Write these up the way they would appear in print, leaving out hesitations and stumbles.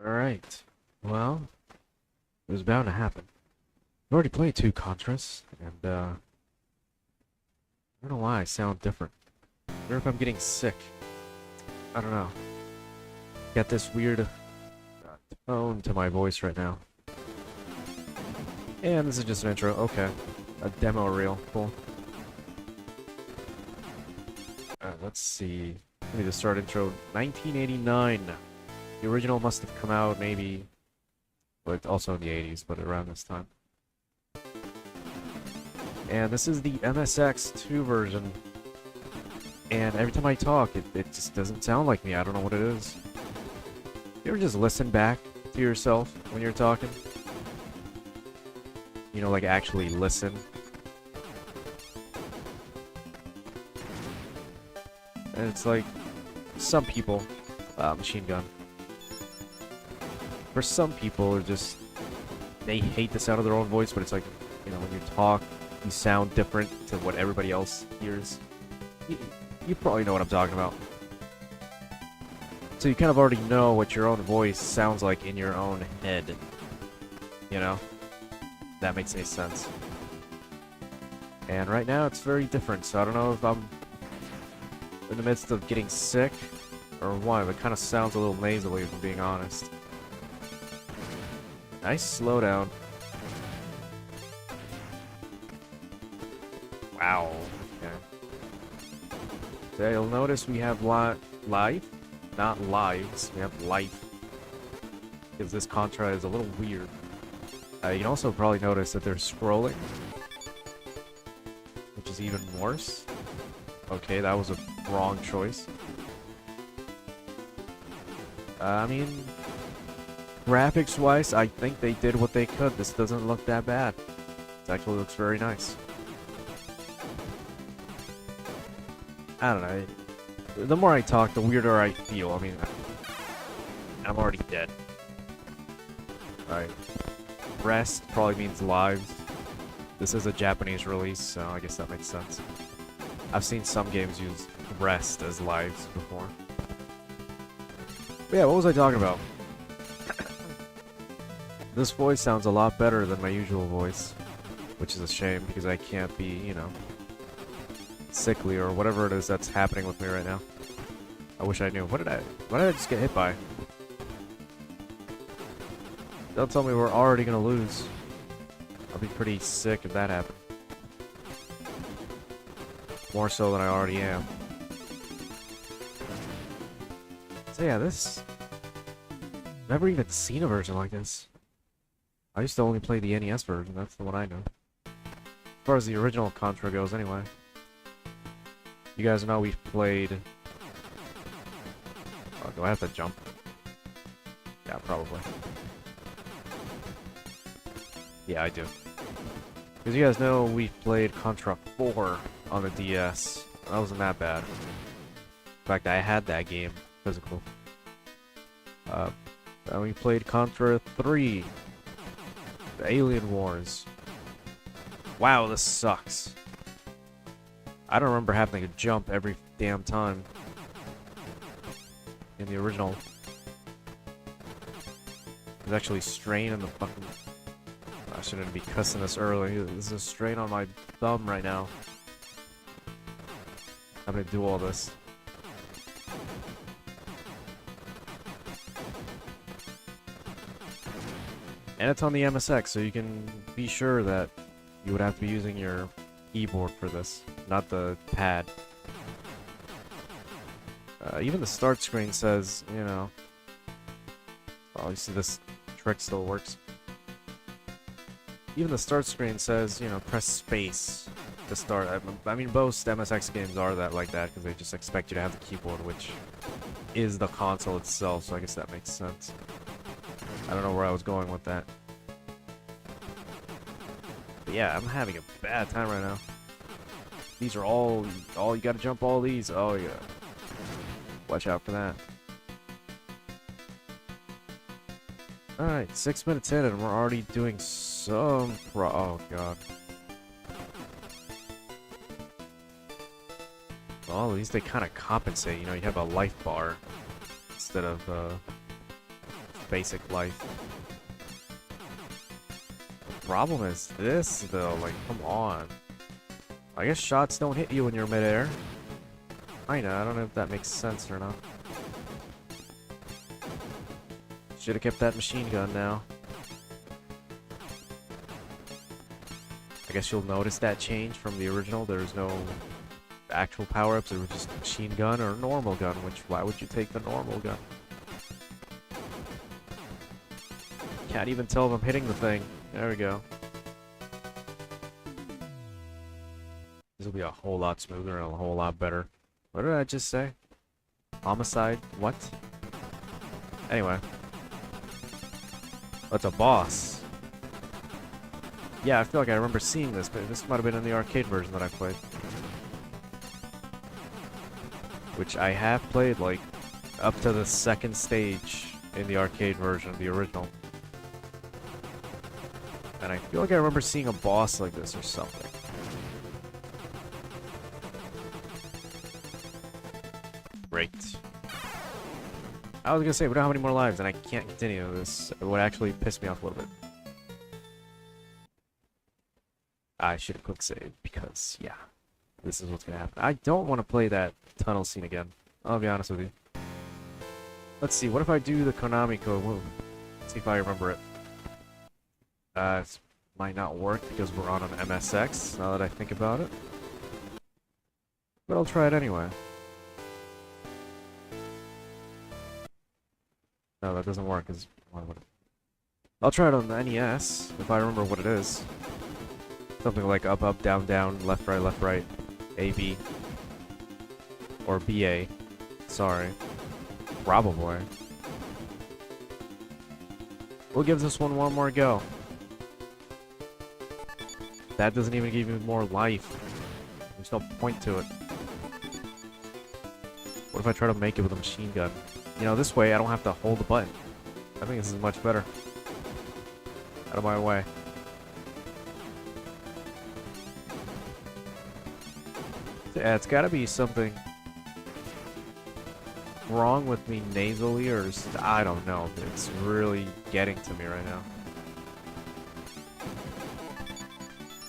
Alright. Well, it was bound to happen. I've already played two Contras, and I don't know why I sound different. I wonder if I'm getting sick. I don't know. Got this weird tone to my voice right now. And this is just an intro. Okay. A demo reel. Cool. Let's see. Let me just start intro. 1989. The original must have come out maybe, but also in the 80s, but around this time. And this is the MSX2 version. And every time I talk, it just doesn't sound like me. I don't know what it is. You ever just listen back to yourself when you're talking? You know, like actually listen. And it's like, some people, machine gun. For some people, they're just, they hate the sound of their own voice, but it's like, you know, when you talk, you sound different to what everybody else hears. You probably know what I'm talking about. So you kind of already know what your own voice sounds like in your own head. You know? That makes any sense. And right now, it's very different, so I don't know if I'm in the midst of getting sick or what. It kind of sounds a little nasally, if I'm being honest. Nice slowdown. Wow. Okay. So you'll notice we have life, not lives. We have life. Because this Contra is a little weird. You can also probably notice that they're scrolling, which is even worse. Okay, that was a wrong choice. I mean, graphics-wise, I think they did what they could. This doesn't look that bad. It actually looks very nice. I don't know. The more I talk, the weirder I feel. I mean, I'm already dead. Alright. Rest probably means lives. This is a Japanese release, so I guess that makes sense. I've seen some games use rest as lives before. But yeah, what was I talking about? This voice sounds a lot better than my usual voice, which is a shame because I can't be, you know, sickly or whatever it is that's happening with me right now. I wish I knew. What did I just get hit by? Don't tell me we're already gonna lose. I'll be pretty sick if that happened. More so than I already am. So yeah, this... Never even seen a version like this. I used to only play the NES version, that's the one I know. As far as the original Contra goes, anyway. You guys know we've played... Oh, do I have to jump? Yeah, probably. Yeah, I do. Because you guys know we've played Contra 4 on the DS. That wasn't that bad. In fact, I had that game, physical. And we played Contra 3. The Alien Wars. Wow, this sucks. I don't remember having to jump every damn time. In the original. There's actually strain in the fucking... I shouldn't be cussing this early. There's a strain on my thumb right now. I'm gonna do all this. And it's on the MSX, so you can be sure that you would have to be using your keyboard for this, not the pad. Even the start screen says, you know... Oh, you see this trick still works. Even the start screen says, you know, press space to start. I mean, most MSX games are like that, because they just expect you to have the keyboard, which is the console itself, so I guess that makes sense. I don't know where I was going with that. But yeah, I'm having a bad time right now. These are all you gotta jump all these. Oh, yeah. Watch out for that. Alright, 6 minutes in and we're already doing some oh god. Well, at least they kind of compensate, you know, you have a life bar instead of basic life. The problem is this, though. Like, come on. I guess shots don't hit you when you're midair. I don't know if that makes sense or not. Should have kept that machine gun now. I guess you'll notice that change from the original. There's no actual power-ups. There was just a machine gun or a normal gun, which, why would you take the normal gun? Can't even tell if I'm hitting the thing. There we go. This will be a whole lot smoother and a whole lot better. What did I just say? Homicide? What? Anyway. That's a boss. Yeah, I feel like I remember seeing this, but this might have been in the arcade version that I played. Which I have played, like, up to the second stage in the arcade version of the original. And I feel like I remember seeing a boss like this or something. Great. I was gonna say, we don't have any more lives, and I can't continue this. It would actually piss me off a little bit. I should have quick saved, because, yeah. This is what's gonna happen. I don't want to play that tunnel scene again. I'll be honest with you. Let's see, what if I do the Konami code move? Let's see if I remember it. It might not work because we're on an MSX, now that I think about it. But I'll try it anyway. No, that doesn't work, because... I'll try it on the NES, if I remember what it is. Something like up, up, down, down, left, right, A, B. Or BA. Sorry. Probably. We'll give this one more go. That doesn't even give you more life. There's no point to it. What if I try to make it with a machine gun? You know, this way I don't have to hold the button. I think this is much better. Out of my way. Yeah, it's gotta be something wrong with me nasally, or I don't know. It's really getting to me right now.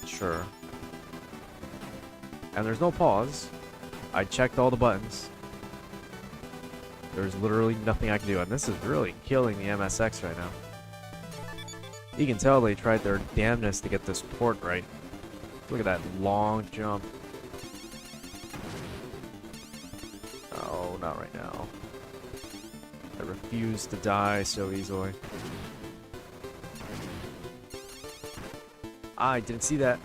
Sure. And there's no pause. I checked all the buttons. There's literally nothing I can do, and this is really killing the MSX right now. You can tell they tried their damnedest to get this port right. Look at that long jump. Oh, not right now. I refuse to die so easily. I didn't see that.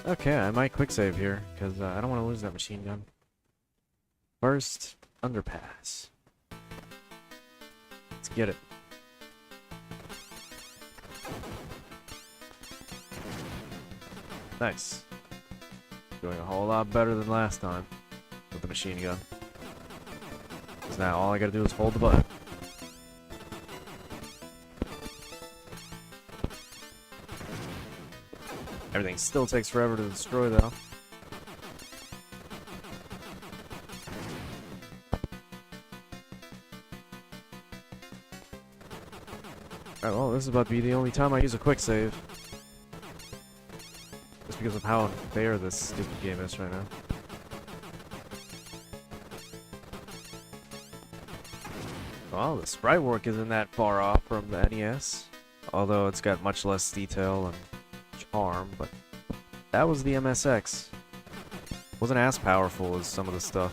Okay, I might quick save here, because I don't want to lose that machine gun. First, underpass. Let's get it. Nice. Doing a whole lot better than last time with the machine gun. Because now all I gotta do is hold the button. Everything still takes forever to destroy, though. Alright, well, this is about to be the only time I use a quick save. Just because of how unfair this stupid game is right now. Well, the sprite work isn't that far off from the NES. Although it's got much less detail and charm, but that was the MSX. Wasn't as powerful as some of the stuff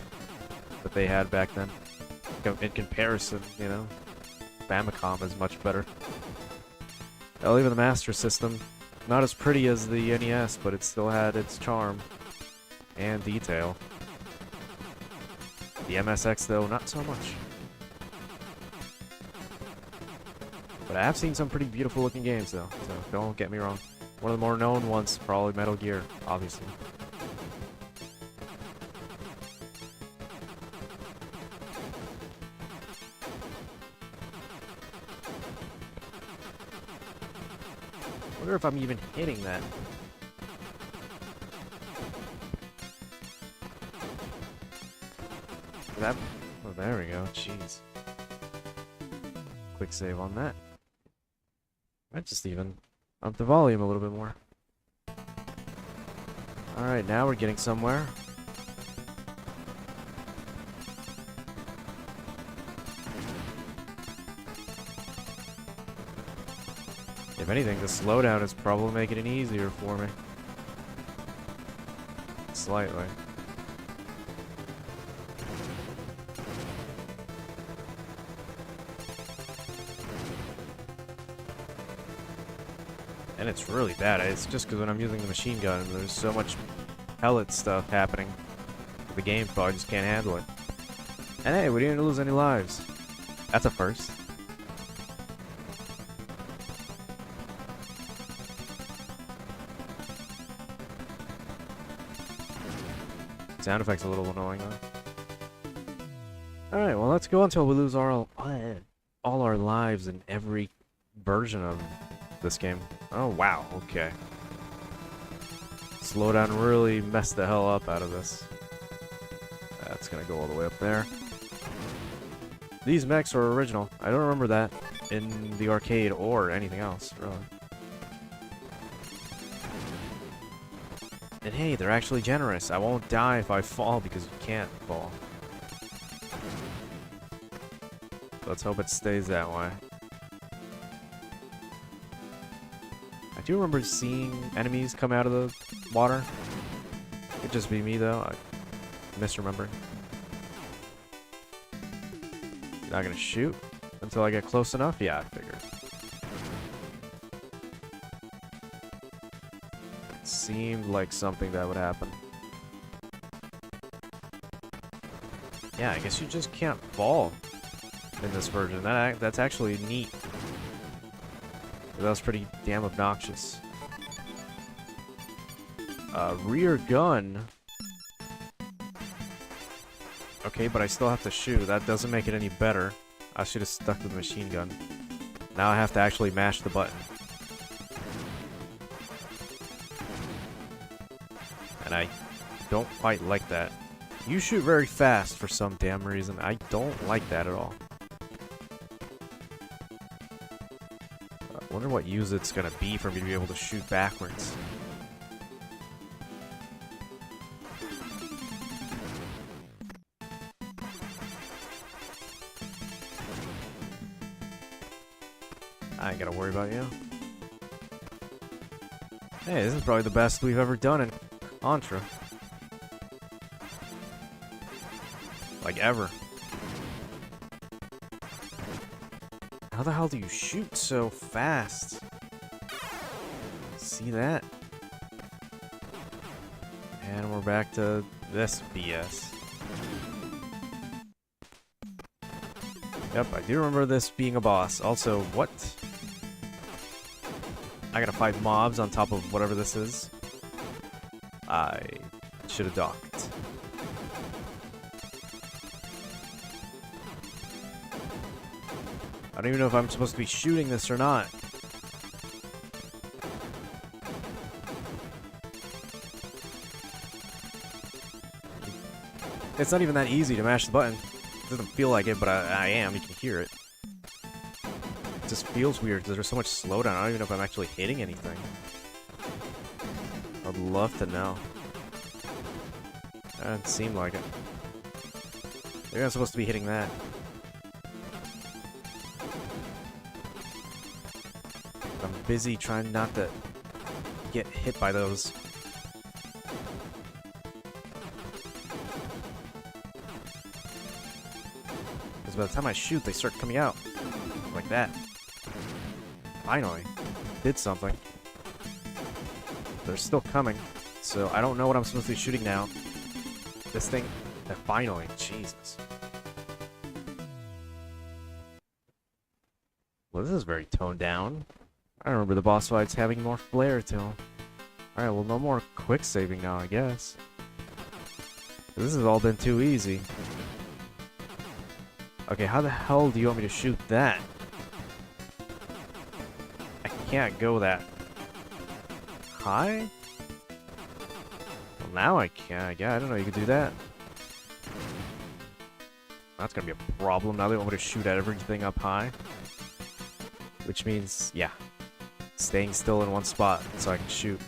that they had back then. In comparison, you know, Famicom is much better. Hell, even the Master System, not as pretty as the NES, but it still had its charm and detail. The MSX, though, not so much. But I have seen some pretty beautiful looking games, though, so don't get me wrong. One of the more known ones, probably Metal Gear, obviously. I wonder if I'm even hitting that. That. Oh, there we go. Jeez. Quick save on that. Might just even up the volume a little bit more. Alright, now we're getting somewhere. If anything, the slowdown is probably making it easier for me. Slightly. And it's really bad. It's just because when I'm using the machine gun, there's so much pellet stuff happening. The game probably just can't handle it. And hey, we didn't lose any lives. That's a first. Sound effect's a little annoying though. Alright, well let's go until we lose all our lives in every version of this game. Oh wow, okay. Slowdown really messed the hell up out of this. That's gonna go all the way up there. These mechs are original. I don't remember that in the arcade or anything else, really. And hey, they're actually generous. I won't die if I fall because you can't fall. Let's hope it stays that way. I do remember seeing enemies come out of the water. Could just be me though. I misremember. Not gonna shoot until I get close enough? Yeah, I figured. Seemed like something that would happen. Yeah, I guess you just can't fall in this version. That's actually neat. That was pretty damn obnoxious. Rear gun. Okay, but I still have to shoot. That doesn't make it any better. I should have stuck with the machine gun. Now I have to actually mash the button. And I don't quite like that. You shoot very fast for some damn reason. I don't like that at all. I wonder what use it's gonna be for me to be able to shoot backwards. I ain't gotta worry about you. Hey, this is probably the best we've ever done in Contra. Like ever. How the hell do you shoot so fast? See that? And we're back to this BS. Yep, I do remember this being a boss. Also, what? I gotta fight mobs on top of whatever this is. I should have docked. I don't even know if I'm supposed to be shooting this or not. It's not even that easy to mash the button. It doesn't feel like it, but I am. You can hear it. It just feels weird because there's so much slowdown. I don't even know if I'm actually hitting anything. I'd love to know. That doesn't seem like it. Maybe I'm supposed to be hitting that. I'm busy trying not to get hit by those. Because by the time I shoot, they start coming out. Like that. Finally. Did something. They're still coming. So I don't know what I'm supposed to be shooting now. This thing... finally. Jesus. Well, this is very toned down. I remember the boss fights having more flair to them. Alright, well, no more quick saving now, I guess. This has all been too easy. Okay, how the hell do you want me to shoot that? I can't go that high? Well, now I can. Yeah, I don't know you could do that. That's gonna be a problem. Now they want me to shoot at everything up high. Which means, yeah, staying still in one spot so I can shoot.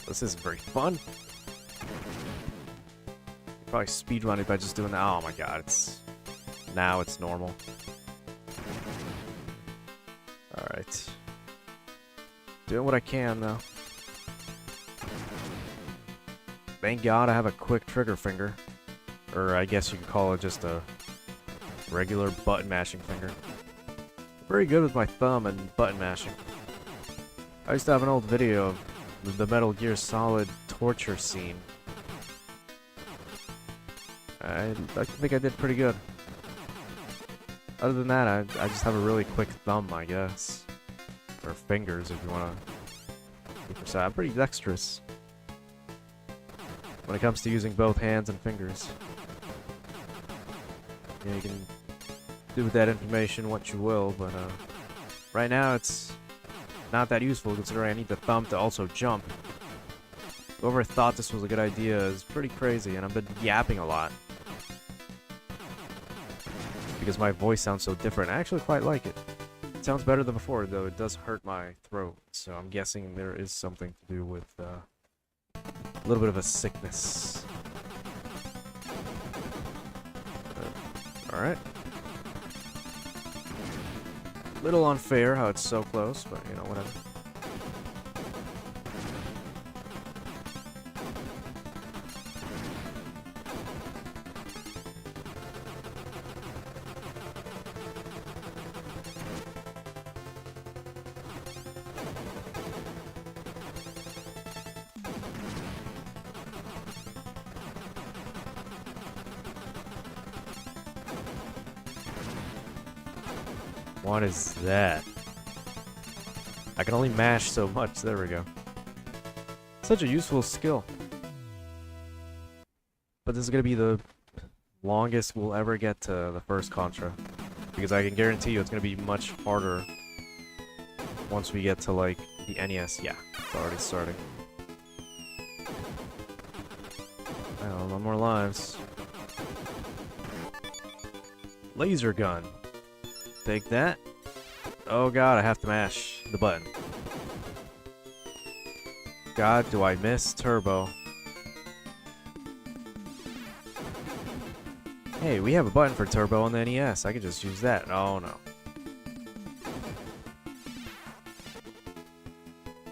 This isn't very fun. Probably speedrun it by just doing that. Oh my god, now it's normal. Alright. Doing what I can, though. Thank God I have a quick trigger finger. Or I guess you could call it just a regular button mashing finger. Very good with my thumb and button mashing. I used to have an old video of the Metal Gear Solid torture scene. I think I did pretty good. Other than that, I just have a really quick thumb, I guess. Or fingers, if you want to. I'm pretty dexterous when it comes to using both hands and fingers. Yeah, you can do with that information what you will, but right now it's not that useful considering I need the thumb to also jump. Whoever thought this was a good idea is pretty crazy, and I've been yapping a lot. Because my voice sounds so different. I actually quite like it. It sounds better than before, though it does hurt my throat. So I'm guessing there is something to do with a little bit of a sickness. Alright. Little unfair how it's so close, but you know, whatever. What is that? I can only mash so much. There we go. Such a useful skill. But this is going to be the longest we'll ever get to the first Contra. Because I can guarantee you it's going to be much harder once we get to, like, the NES. Yeah, it's already starting. Oh, one more lives. Laser gun. Take that. Oh god, I have to mash the button. God, do I miss turbo. Hey, we have a button for turbo on the NES. I could just use that. Oh no.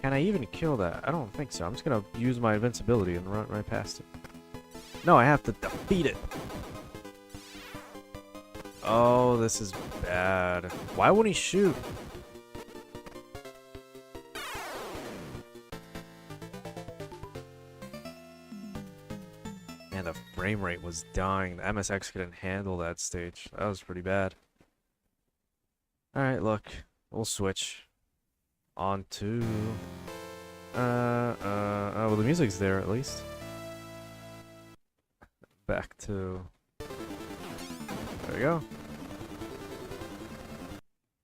Can I even kill that? I don't think so. I'm just gonna use my invincibility and run right past it. No, I have to defeat it. Oh, this is bad. Why won't he shoot? Man, the frame rate was dying. The MSX couldn't handle that stage. That was pretty bad. Alright, look. We'll switch on to... well, the music's there at least. Back to... There we go.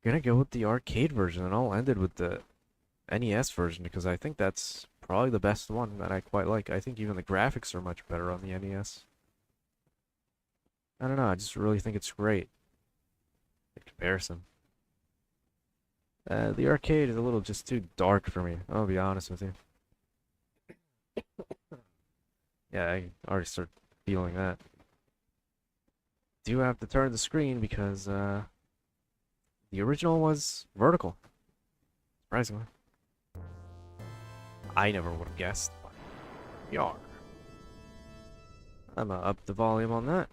Gonna go with the arcade version, and I'll end it with the NES version because I think that's probably the best one that I quite like. I think even the graphics are much better on the NES. I don't know, I just really think it's great in comparison. The arcade is a little just too dark for me, I'll be honest with you. Yeah, I already start feeling that. Do have to turn the screen because the original was vertical. Surprisingly. I never would have guessed, but we are. I'm gonna up the volume on that.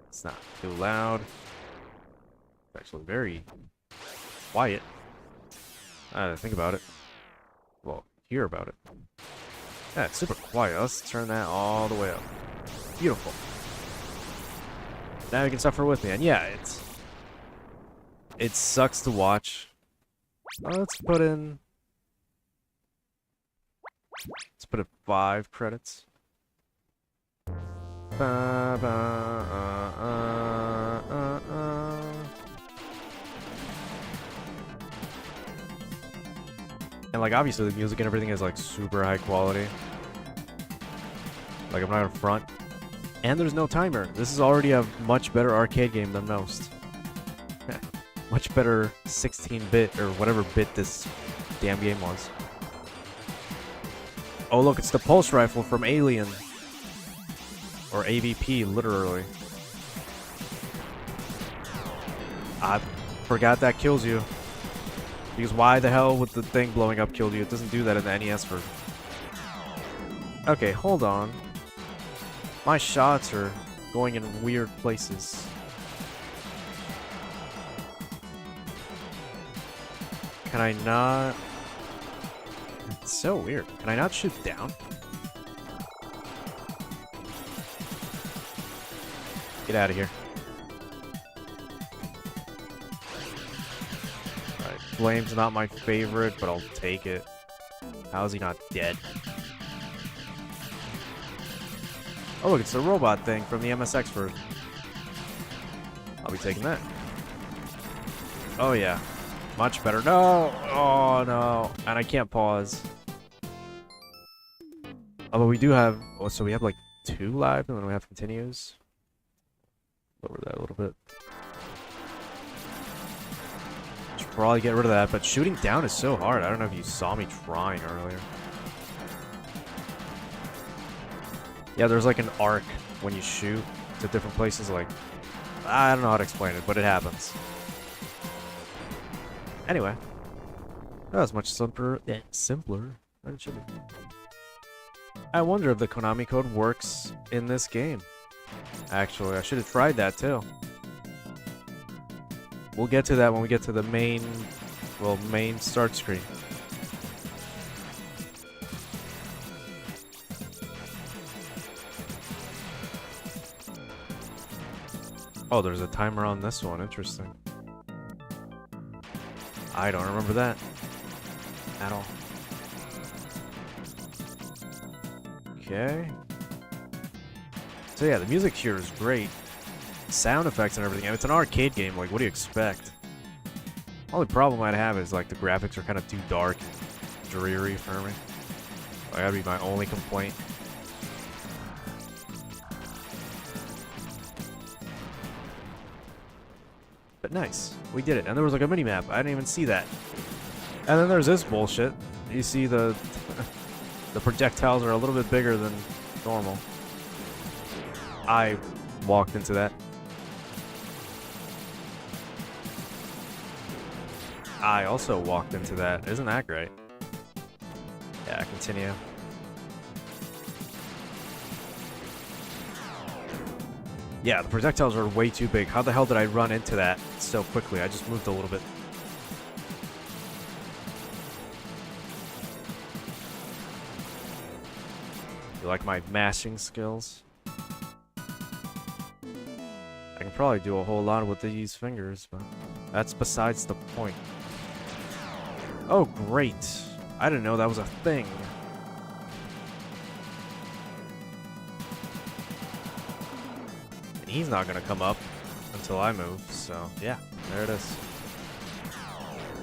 It's not too loud. It's actually very quiet. I had to think about it. Well, hear about it. Yeah, it's super quiet. Let's turn that all the way up. Beautiful. Now you can suffer with me, and yeah, it sucks to watch. Let's put in 5 credits. And like obviously the music and everything is like super high quality. Like, I'm not gonna front. And there's no timer. This is already a much better arcade game than most. Much better 16-bit or whatever bit this damn game was. Oh, look, it's the pulse rifle from Alien. Or AVP, literally. I forgot that kills you. Because why the hell would the thing blowing up kill you? It doesn't do that in the NES version. Okay, hold on. My shots are going in weird places. Can I not... It's so weird. Can I not shoot down? Get out of here. Alright, Flame's not my favorite, but I'll take it. How is he not dead? Oh, look, it's the robot thing from the MSX version. I'll be taking that. Oh, yeah. Much better. No! Oh, no. And I can't pause. Although we do have... Oh, so we have, like, 2 live, and then we have continues. Lower that a little bit. Should probably get rid of that, but shooting down is so hard. I don't know if you saw me trying earlier. Yeah, there's like an arc when you shoot to different places, like... I don't know how to explain it, but it happens. Anyway. That was much simpler than it should be. I wonder if the Konami code works in this game. Actually, I should have tried that too. We'll get to that when we get to the main... Well, main start screen. Oh, there's a timer on this one. Interesting. I don't remember that at all. Okay. So yeah, the music here is great. Sound effects and everything. And it's an arcade game. Like, what do you expect? Only problem I'd have is like the graphics are kind of too dark and dreary for me. Like, that'd be my only complaint. But nice. We did it. And there was like a mini-map. I didn't even see that. And then there's this bullshit. You see the... the projectiles are a little bit bigger than normal. I walked into that. I also walked into that. Isn't that great? Yeah, continue. Yeah, the projectiles are way too big. How the hell did I run into that so quickly? I just moved a little bit. You like my mashing skills? I can probably do a whole lot with these fingers, but that's besides the point. Oh, great. I didn't know that was a thing. He's not gonna come up until I move, so yeah, there it is.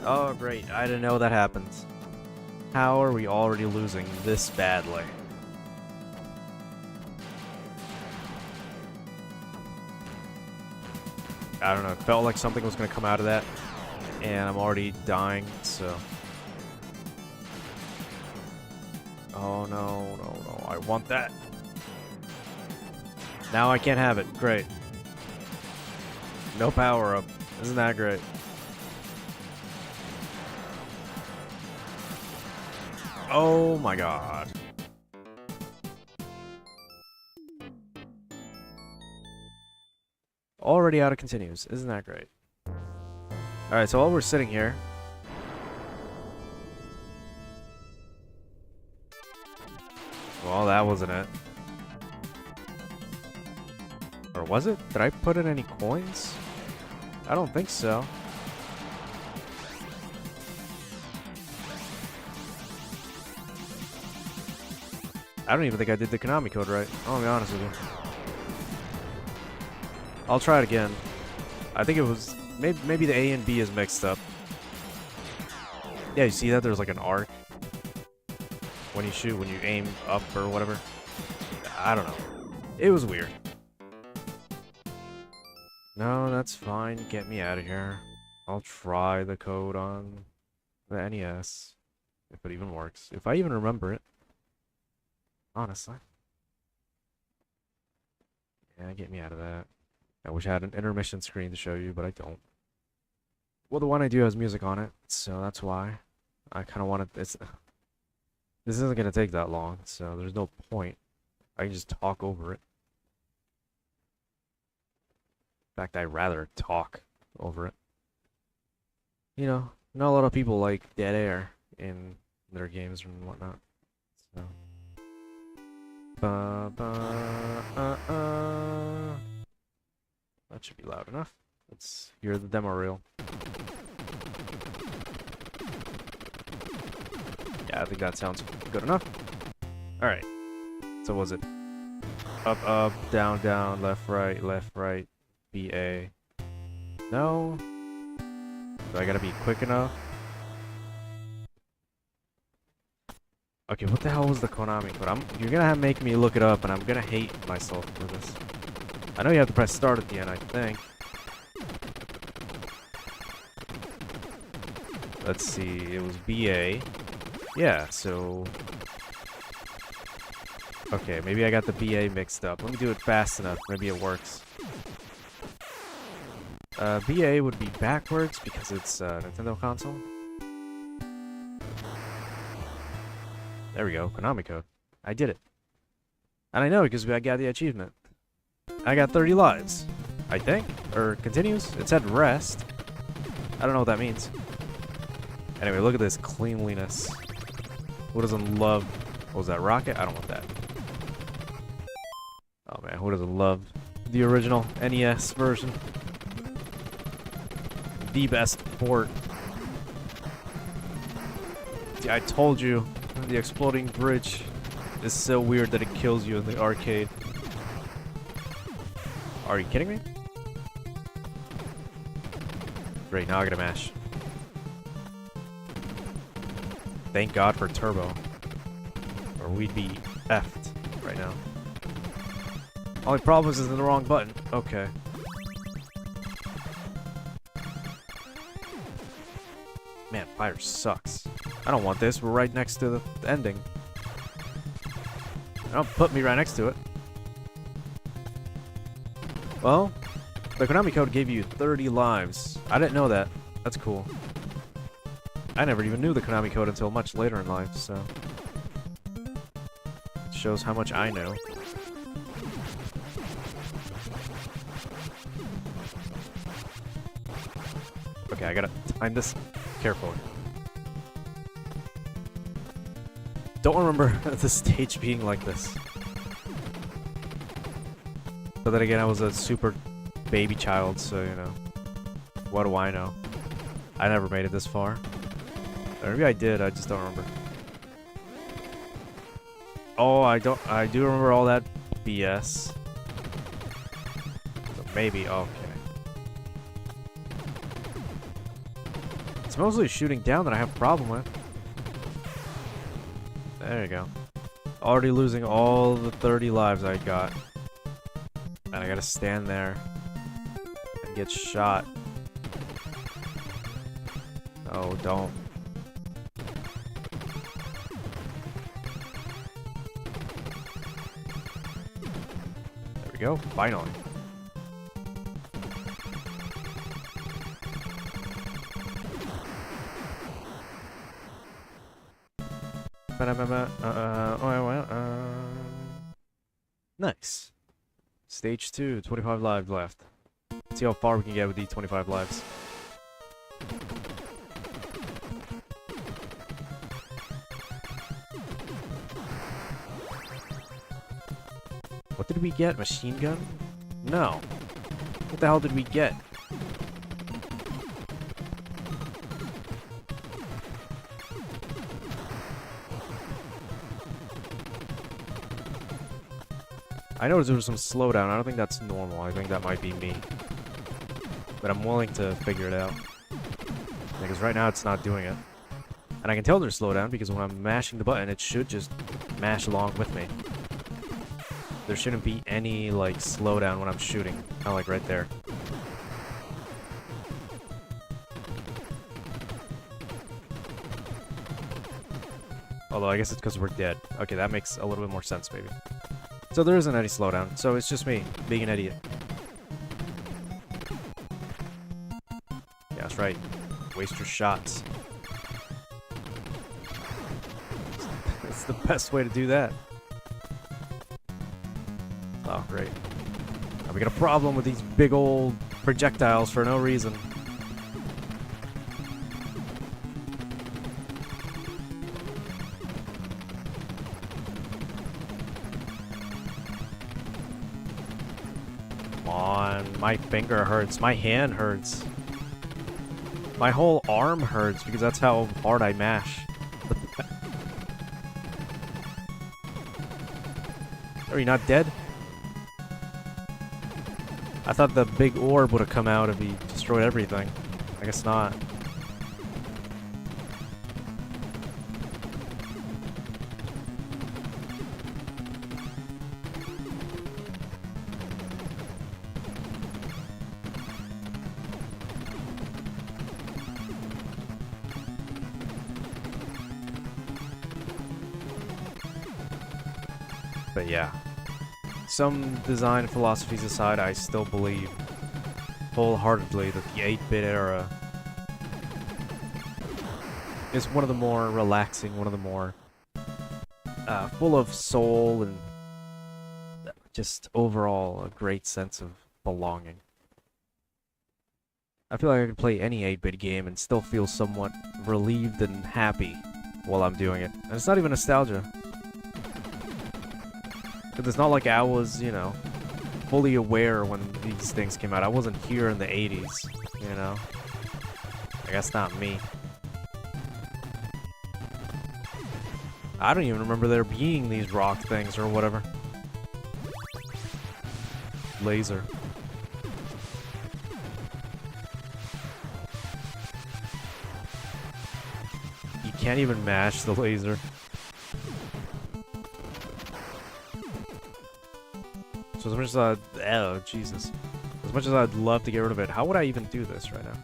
Oh, great. I didn't know that happens. How are we already losing this badly? I don't know. It felt like something was gonna come out of that, and I'm already dying, so... Oh, no, no, no. I want that. Now I can't have it. Great. No power up. Isn't that great? Oh my god. Already out of continues. Isn't that great? Alright, so while we're sitting here... Well, that wasn't it. Or was it? Did I put in any coins? I don't think so. I don't even think I did the Konami code right. I'll be honest with you. I'll try it again. I think it was... Maybe the A and B is mixed up. Yeah, you see that? There's like an arc. When you shoot, when you aim up or whatever. I don't know. It was weird. No, that's fine. Get me out of here. I'll try the code on the NES. If it even works. If I even remember it. Honestly. Yeah, get me out of that. I wish I had an intermission screen to show you, but I don't. Well, the one I do has music on it, so that's why. I kind of wanted this. This isn't going to take that long, so there's no point. I can just talk over it. In fact, I'd rather talk over it. You know, not a lot of people like dead air in their games and whatnot. So. That should be loud enough. Let's hear the demo reel. Yeah, I think that sounds good enough. Alright. So was it up, up, down, down, left, right, BA. No? Do I gotta be quick enough? Okay, what the hell was the Konami code? You're gonna make me look it up, and I'm gonna hate myself for this. I know you have to press start at the end, I think. Let's see, it was BA. Yeah, so... Okay, maybe I got the BA mixed up. Let me do it fast enough, maybe it works. BA would be backwards because it's a Nintendo console. There we go, Konami code. I did it. And I know because I got the achievement. I got 30 lives, I think. Or continues. It said rest. I don't know what that means. Anyway, look at this cleanliness. Who doesn't love... What was that, rocket? I don't want that. Oh man, who doesn't love the original NES version? The best port. See, I told you, the exploding bridge is so weird that it kills you in the arcade. Are you kidding me? Great, now I gotta mash. Thank God for turbo. Or we'd be effed right now. Only problem is in the wrong button. Okay. Man, fire sucks. I don't want this. We're right next to the ending. Don't put me right next to it. Well, the Konami code gave you 30 lives. I didn't know that. That's cool. I never even knew the Konami code until much later in life, so... It shows how much I know. Okay, I gotta time this carefully. Don't remember the stage being like this. But then again, I was a super baby child, so, you know. What do I know? I never made it this far. Or maybe I did, I just don't remember. Oh, I do remember all that BS. So maybe, okay. It's mostly shooting down that I have a problem with. There you go. Already losing all the 30 lives I got. And I gotta stand there and get shot. Oh, don't. There we go, finally. Nice. Stage 2, 25 lives left. Let's see how far we can get with these 25 lives. What did we get? Machine gun? No. What the hell did we get? I noticed there was some slowdown. I don't think that's normal. I think that might be me. But I'm willing to figure it out. Because right now it's not doing it. And I can tell there's slowdown because when I'm mashing the button, it should just mash along with me. there shouldn't be any, like, slowdown when I'm shooting. Kind of like right there. Although I guess it's because we're dead. Okay, that makes a little bit more sense, maybe. So there isn't any slowdown, so it's just me being an idiot. Yeah, that's right. Waste your shots. It's the best way to do that. Oh, great. Now we got a problem with these big old projectiles for no reason. Come on, my finger hurts, my hand hurts. My whole arm hurts because that's how hard I mash. Are you not dead? I thought the big orb would have come out if he destroyed everything. I guess not. But yeah. Some design philosophies aside, I still believe wholeheartedly that the 8-bit era is one of the more relaxing, one of the more full of soul and just overall a great sense of belonging. I feel like I could play any 8-bit game and still feel somewhat relieved and happy while I'm doing it. And it's not even nostalgia. It's not like I was, you know, fully aware when these things came out. I wasn't here in the 80s, you know? I guess not me. I don't even remember there being these rock things or whatever. Laser. You can't even mash the laser. So as much as oh, Jesus. As much as I'd love to get rid of it, how would I even do this right now?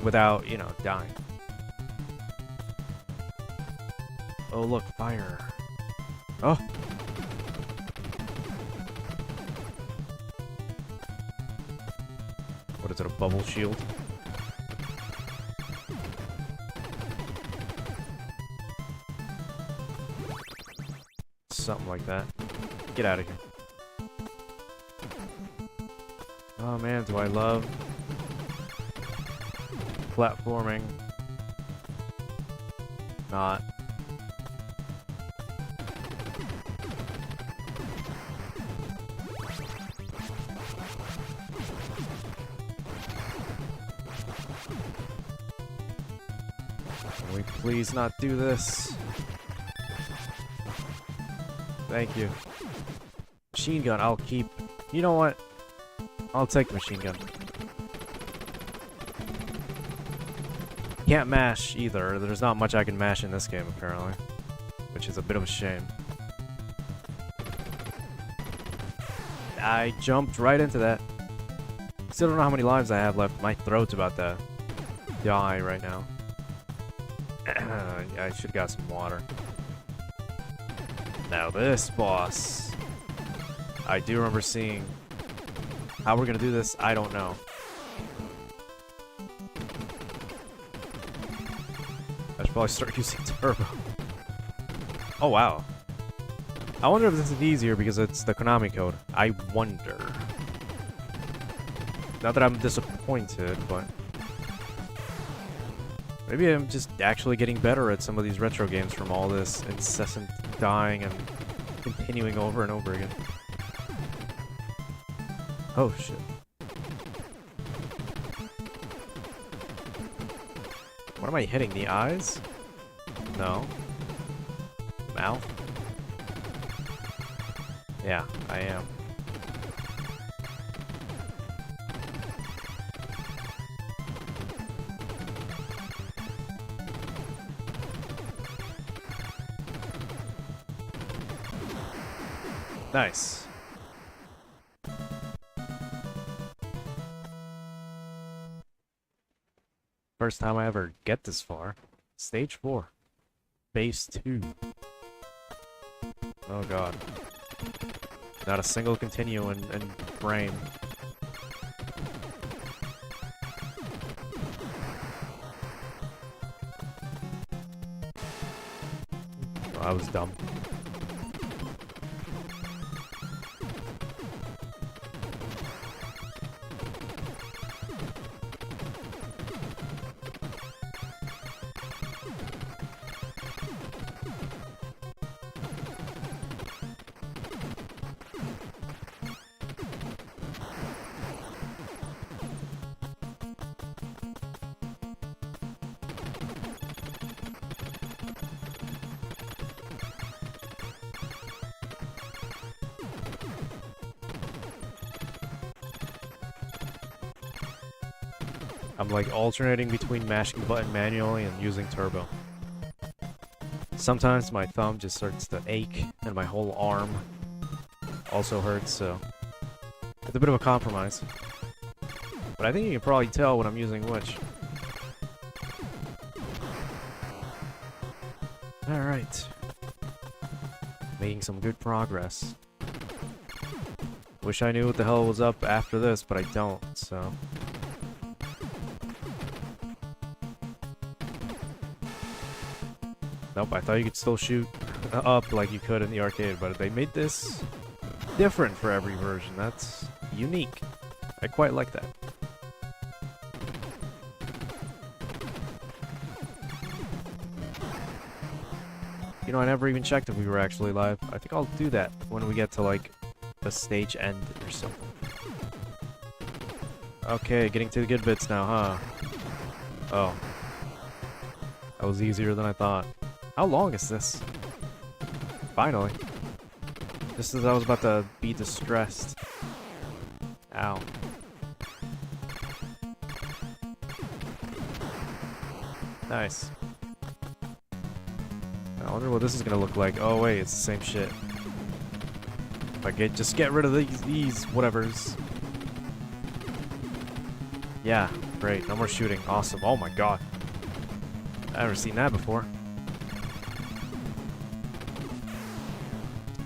Without, you know, dying. Oh, look, fire. Oh! What is it, a bubble shield? Something like that. Get out of here. Oh man, do I love platforming. Not. Can we please not do this? Thank you. Machine gun, I'll keep. You know what? I'll take the machine gun. Can't mash either. There's not much I can mash in this game, apparently. Which is a bit of a shame. I jumped right into that. Still don't know how many lives I have left. My throat's about to die right now. I should've got some water. Now this boss. I do remember seeing. How we're gonna do this, I don't know. I should probably start using turbo. Oh wow. I wonder if this is easier because it's the Konami code. I wonder. Not that I'm disappointed, but maybe I'm just actually getting better at some of these retro games from all this incessant dying and continuing over and over again. Oh shit. What am I hitting? The eyes? No. Mouth? Yeah, I am. Nice. First time I ever get this far. Stage 4. Base 2. Oh god. Not a single continue in frame. Oh, I was dumb. I'm like alternating between mashing the button manually and using turbo. Sometimes my thumb just starts to ache and my whole arm also hurts, so it's a bit of a compromise. But I think you can probably tell when I'm using which. Alright. Making some good progress. Wish I knew what the hell was up after this, but I don't, so... Nope, I thought you could still shoot up like you could in the arcade, but they made this different for every version. That's unique. I quite like that. You know, I never even checked if we were actually live. I think I'll do that when we get to, like, the stage end or something. Okay, getting to the good bits now, huh? Oh. That was easier than I thought. How long is this? Finally. Just as I was about to be distressed. Ow. Nice. I wonder what this is gonna look like. Oh wait, it's the same shit. If I just get rid of these whatevers. Yeah, great. No more shooting. Awesome. Oh my god. I've never seen that before.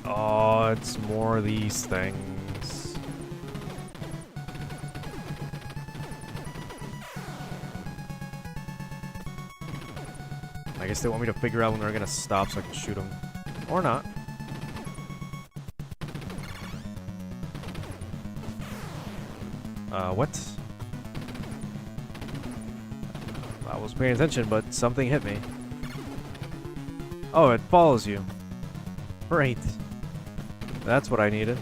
Oh, it's more of these things. I guess they want me to figure out when they're gonna stop so I can shoot them. Or not. What? I was paying attention, but something hit me. Oh, it follows you. Great. That's what I needed.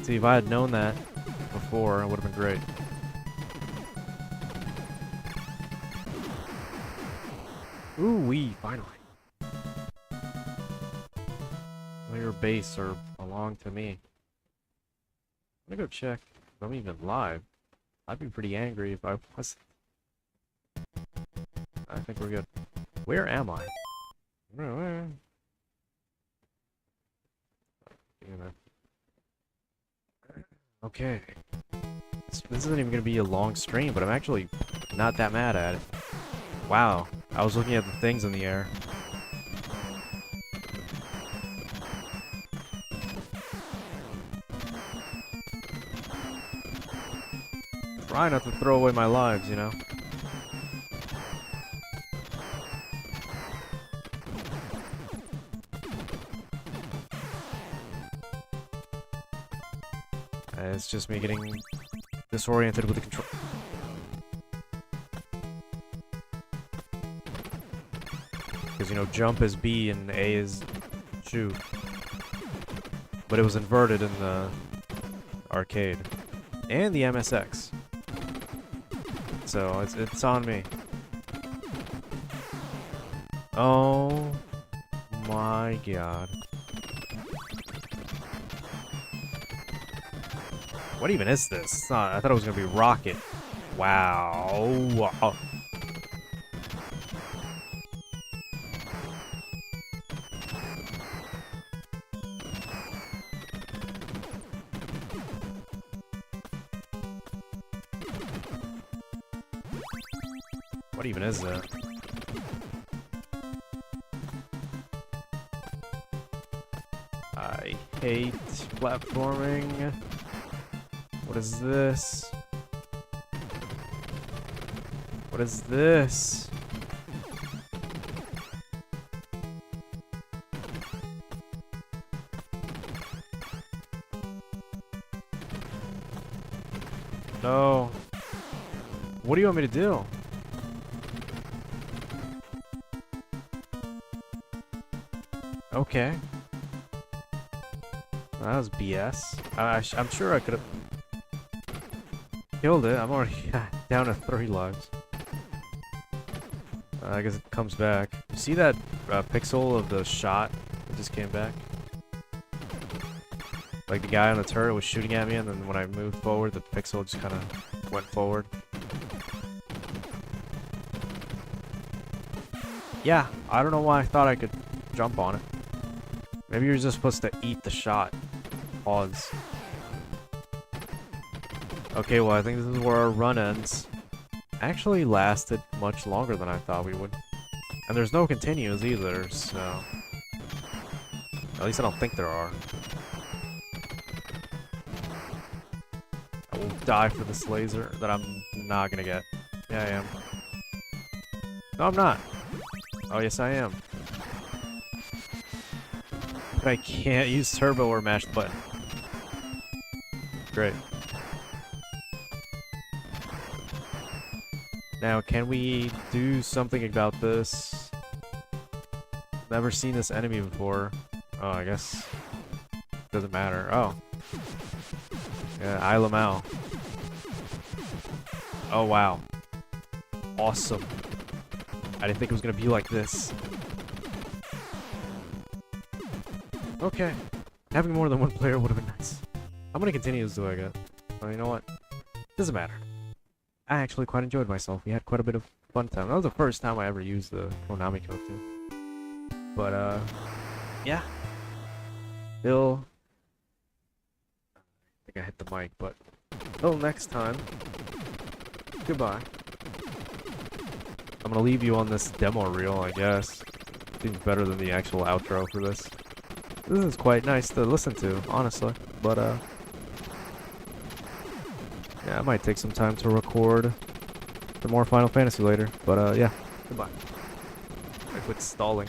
See, if I had known that before, it would have been great. Ooh-wee, finally. Your base or belong to me. I'm gonna go check if I'm even live. I'd be pretty angry if I wasn't. I think we're good. Where am I? Okay. This isn't even gonna be a long stream, but I'm actually not that mad at it. Wow. I was looking at the things in the air. Try not to throw away my lives, you know? It's just me getting disoriented with the control. Because, you know, jump is B and A is shoot. But it was inverted in the arcade. And the MSX. So, it's on me. Oh my god. What even is this? It's not, I thought it was gonna be Rocket. Wow. What even is that? I hate platforming. What is this? What is this? No. What do you want me to do? Okay. That was BS. I'm sure I could have killed it. I'm already down to 3 lives. I guess it comes back. You see that pixel of the shot that just came back? Like the guy on the turret was shooting at me, and then when I moved forward, the pixel just kind of went forward. Yeah, I don't know why I thought I could jump on it. Maybe you're just supposed to eat the shot. Pause. Okay, well, I think this is where our run ends. Actually lasted much longer than I thought we would. And there's no continues either, so... At least I don't think there are. I will die for this laser that I'm not gonna get. Yeah, I am. No, I'm not. Oh, yes, I am. But I can't use turbo or mash button. Great. Now, can we do something about this? Never seen this enemy before. Oh, I guess doesn't matter. Oh. Yeah, I Lamau. Oh, wow. Awesome. I didn't think it was gonna be like this. Okay. Having more than one player would have been nice. How many continues do I get? Well, you know what? Doesn't matter. I actually quite enjoyed myself. We had quite a bit of fun time. That was the first time I ever used the Ameko too. But, yeah. Still... I think I hit the mic, but... Till next time. Goodbye. I'm gonna leave you on this demo reel, I guess. Seems better than the actual outro for this. This is quite nice to listen to, honestly. But, yeah, I might take some time to record some more Final Fantasy later. But, yeah. Goodbye. I quit stalling.